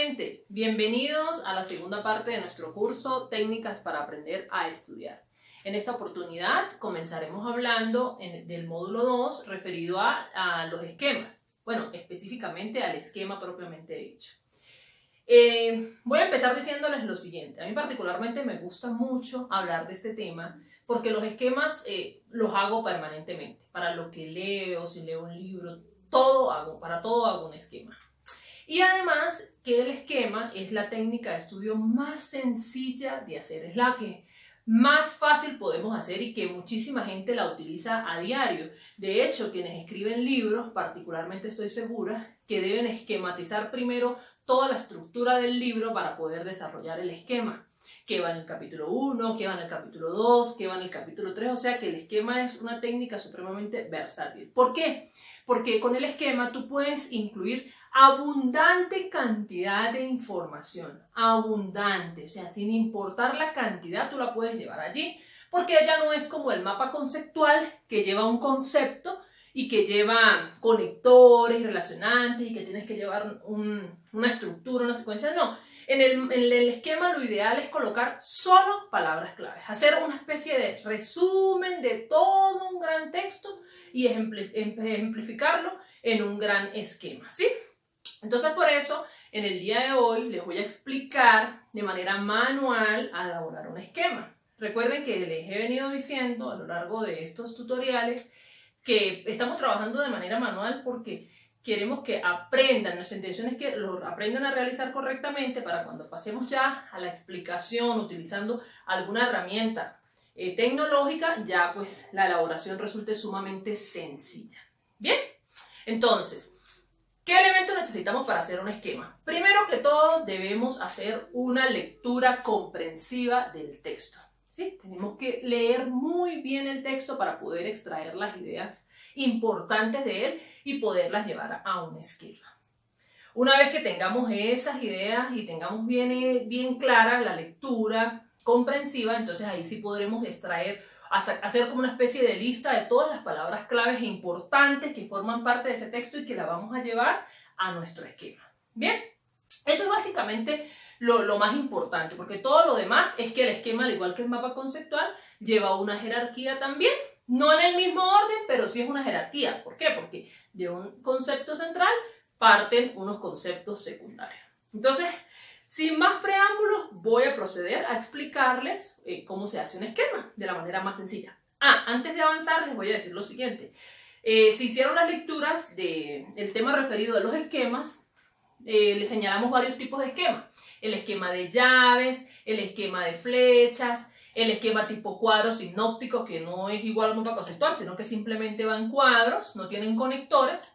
gente, bienvenidos a la segunda parte de nuestro curso Técnicas para aprender a estudiar. En esta oportunidad comenzaremos hablando del módulo 2 referido a los esquemas, bueno, específicamente al esquema propiamente dicho. Voy a empezar diciéndoles lo siguiente. A mí particularmente me gusta mucho hablar de este tema porque los esquemas los hago permanentemente. Para lo que leo, si leo un libro, para todo hago un esquema. Y además que el esquema es la técnica de estudio más sencilla de hacer, es la que más fácil podemos hacer y que muchísima gente la utiliza a diario. De hecho, quienes escriben libros, particularmente estoy segura, que deben esquematizar primero toda la estructura del libro para poder desarrollar el esquema. ¿Qué va en el capítulo 1? ¿Qué va en el capítulo 2? ¿Qué va en el capítulo 3? O sea que el esquema es una técnica supremamente versátil. ¿Por qué? Porque con el esquema tú puedes incluir abundante cantidad de información, abundante, o sea, sin importar la cantidad, tú la puedes llevar allí, porque ella no es como el mapa conceptual que lleva un concepto y que lleva conectores y relacionantes y que tienes que llevar una estructura, una secuencia, no. En el esquema lo ideal es colocar solo palabras claves, hacer una especie de resumen de todo un gran texto y ejemplificarlo en un gran esquema, ¿sí? Entonces, por eso, en el día de hoy les voy a explicar de manera manual a elaborar un esquema. Recuerden que les he venido diciendo a lo largo de estos tutoriales que estamos trabajando de manera manual porque queremos que aprendan, nuestra intención es que lo aprendan a realizar correctamente para cuando pasemos ya a la explicación utilizando alguna herramienta tecnológica, ya pues la elaboración resulte sumamente sencilla. Bien, entonces, ¿qué elementos necesitamos para hacer un esquema? Primero que todo, debemos hacer una lectura comprensiva del texto. ¿Sí? Tenemos que leer muy bien el texto para poder extraer las ideas importantes de él y poderlas llevar a un esquema. Una vez que tengamos esas ideas y tengamos bien clara la lectura comprensiva, entonces ahí sí podremos hacer como una especie de lista de todas las palabras claves e importantes que forman parte de ese texto y que la vamos a llevar a nuestro esquema. Bien, eso es básicamente lo más importante, porque todo lo demás es que el esquema, al igual que el mapa conceptual, lleva una jerarquía también, no en el mismo orden, pero sí es una jerarquía. ¿Por qué? Porque de un concepto central parten unos conceptos secundarios. Entonces, sin más preámbulos, voy a proceder a explicarles cómo se hace un esquema de la manera más sencilla. Antes de avanzar, les voy a decir lo siguiente. Si hicieron las lecturas del tema referido a los esquemas, les señalamos varios tipos de esquemas. El esquema de llaves, el esquema de flechas, el esquema tipo cuadros sinópticos, que no es igual a un mapa conceptual, sino que simplemente van cuadros, no tienen conectores.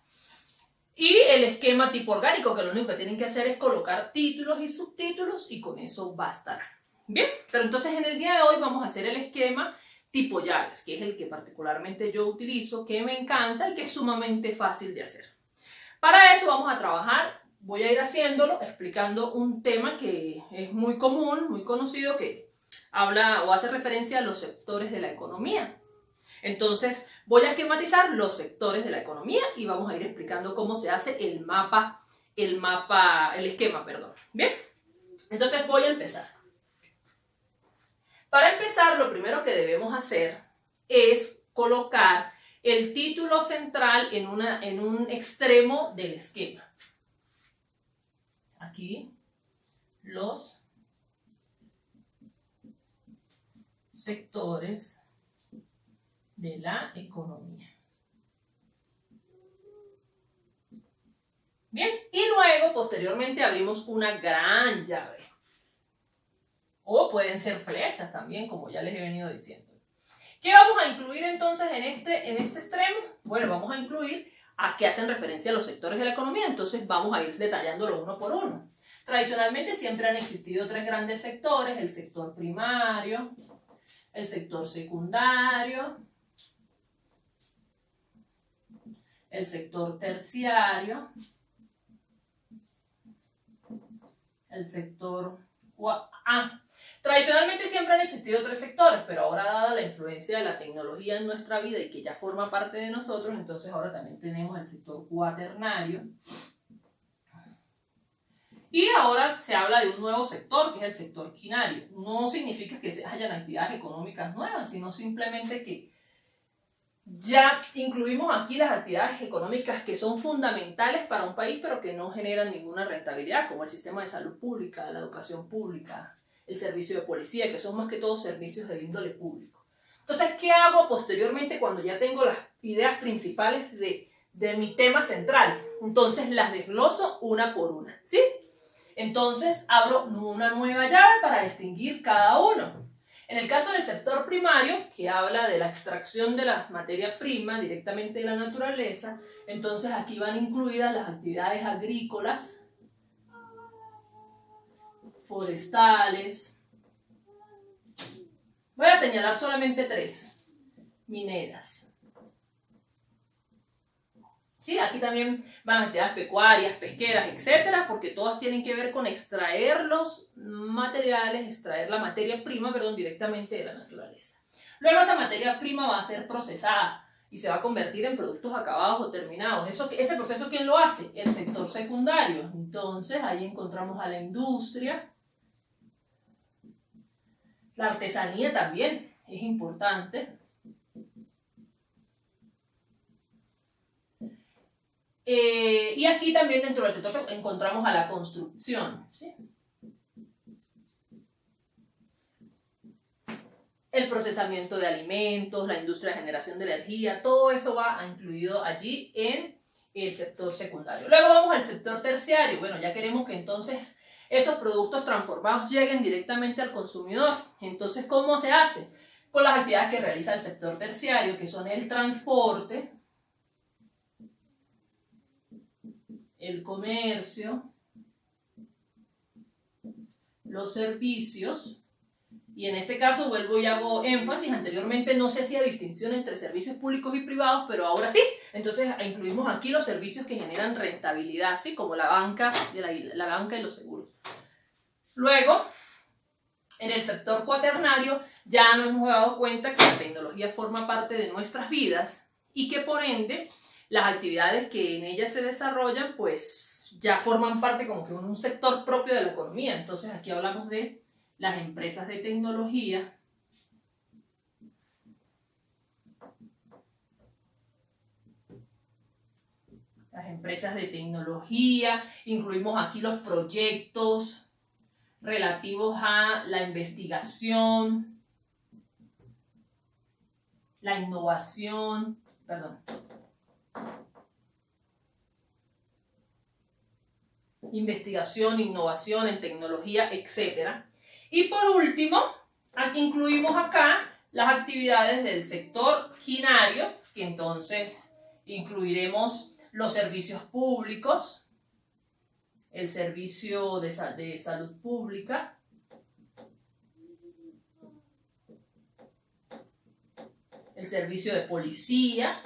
Y el esquema tipo orgánico, que lo único que tienen que hacer es colocar títulos y subtítulos y con eso bastará. Bien, pero entonces en el día de hoy vamos a hacer el esquema tipo llaves, que es el que particularmente yo utilizo, que me encanta y que es sumamente fácil de hacer. Para eso vamos a trabajar, voy a ir haciéndolo, explicando un tema que es muy común, muy conocido, que habla o hace referencia a los sectores de la economía. Entonces, voy a esquematizar los sectores de la economía y vamos a ir explicando cómo se hace el esquema, perdón. Bien, entonces voy a empezar. Para empezar, lo primero que debemos hacer es colocar el título central en un extremo del esquema. Aquí, los sectores de la economía. Bien, y luego, posteriormente, abrimos una gran llave. O pueden ser flechas también, como ya les he venido diciendo. ¿Qué vamos a incluir entonces en este extremo? Bueno, vamos a incluir a qué hacen referencia a los sectores de la economía, entonces vamos a ir detallándolo uno por uno. Tradicionalmente siempre han existido tres grandes sectores: el sector primario, el sector secundario, el sector terciario, el sector... Tradicionalmente siempre han existido tres sectores, pero ahora, dada la influencia de la tecnología en nuestra vida y que ya forma parte de nosotros, entonces ahora también tenemos el sector cuaternario Y ahora se habla de un nuevo sector, que es el sector quinario. No significa que se hayan actividades económicas nuevas, sino simplemente que ya incluimos aquí las actividades económicas que son fundamentales para un país, pero que no generan ninguna rentabilidad, como el sistema de salud pública, la educación pública, el servicio de policía, que son más que todo servicios de índole público. Entonces, ¿qué hago posteriormente cuando ya tengo las ideas principales de mi tema central? Entonces las desgloso una por una, ¿sí? Entonces abro una nueva llave para distinguir cada uno. En el caso del sector primario, que habla de la extracción de la materia prima directamente de la naturaleza, entonces aquí van incluidas las actividades agrícolas, forestales. Voy a señalar solamente 3. Mineras. Sí, aquí también van actividades pecuarias, pesqueras, etcétera, porque todas tienen que ver con extraer los materiales, extraer la materia prima, directamente de la naturaleza. Luego esa materia prima va a ser procesada y se va a convertir en productos acabados o terminados. Ese proceso, ¿quién lo hace? El sector secundario. Entonces, ahí encontramos a la industria. La artesanía también es importante. Y aquí también dentro del sector encontramos a la construcción, ¿sí? El procesamiento de alimentos, la industria de generación de energía, todo eso va incluido allí en el sector secundario. Luego vamos al sector terciario. Bueno, ya queremos que entonces esos productos transformados lleguen directamente al consumidor. Entonces, ¿cómo se hace? Con las actividades que realiza el sector terciario, que son el transporte, el comercio, los servicios, y en este caso vuelvo y hago énfasis. Anteriormente no se hacía distinción entre servicios públicos y privados, pero ahora sí. Entonces incluimos aquí los servicios que generan rentabilidad, ¿sí? Como la banca y los seguros. Luego, en el sector cuaternario ya nos hemos dado cuenta que la tecnología forma parte de nuestras vidas y que por ende las actividades que en ella se desarrollan, pues ya forman parte como que de un sector propio de la economía. Entonces aquí hablamos de las empresas de tecnología, incluimos aquí los proyectos relativos a la investigación, la innovación, investigación, innovación en tecnología, etc. Y por último, incluimos acá las actividades del sector quinario, que entonces incluiremos los servicios públicos, el servicio de salud pública, el servicio de policía,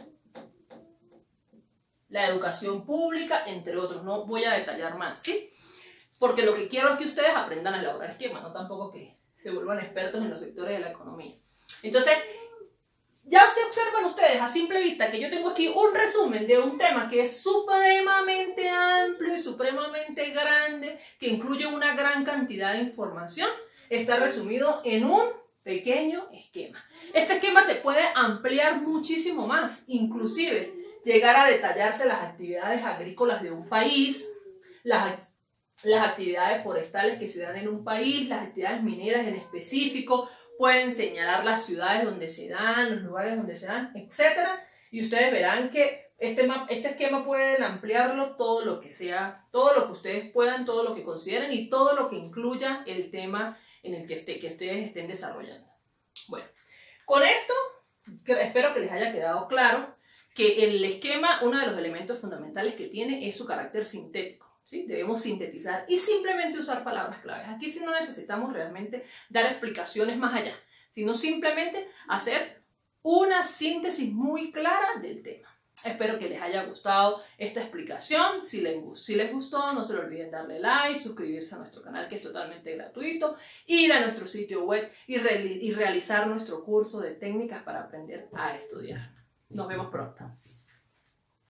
la educación pública, entre otros. No voy a detallar más, ¿sí? Porque lo que quiero es que ustedes aprendan a elaborar esquemas, no tampoco que se vuelvan expertos en los sectores de la economía. Entonces, ya se observan ustedes a simple vista que yo tengo aquí un resumen de un tema que es supremamente amplio y supremamente grande, que incluye una gran cantidad de información. Está resumido en un pequeño esquema. Este esquema se puede ampliar muchísimo más, inclusive llegar a detallarse las actividades agrícolas de un país, las actividades forestales que se dan en un país, las actividades mineras en específico, pueden señalar las ciudades donde se dan, los lugares donde se dan, etc. Y ustedes verán que este esquema pueden ampliarlo todo lo que sea, todo lo que ustedes puedan, todo lo que consideren y todo lo que incluya el tema en el que ustedes estén desarrollando. Bueno, con esto espero que les haya quedado claro que el esquema, uno de los elementos fundamentales que tiene es su carácter sintético. ¿Sí? Debemos sintetizar y simplemente usar palabras claves. Aquí sí no necesitamos realmente dar explicaciones más allá, sino simplemente hacer una síntesis muy clara del tema. Espero que les haya gustado esta explicación. Si les gustó, no se lo olviden darle like, suscribirse a nuestro canal que es totalmente gratuito, ir a nuestro sitio web y realizar nuestro curso de técnicas para aprender a estudiar. Nos vemos pronto.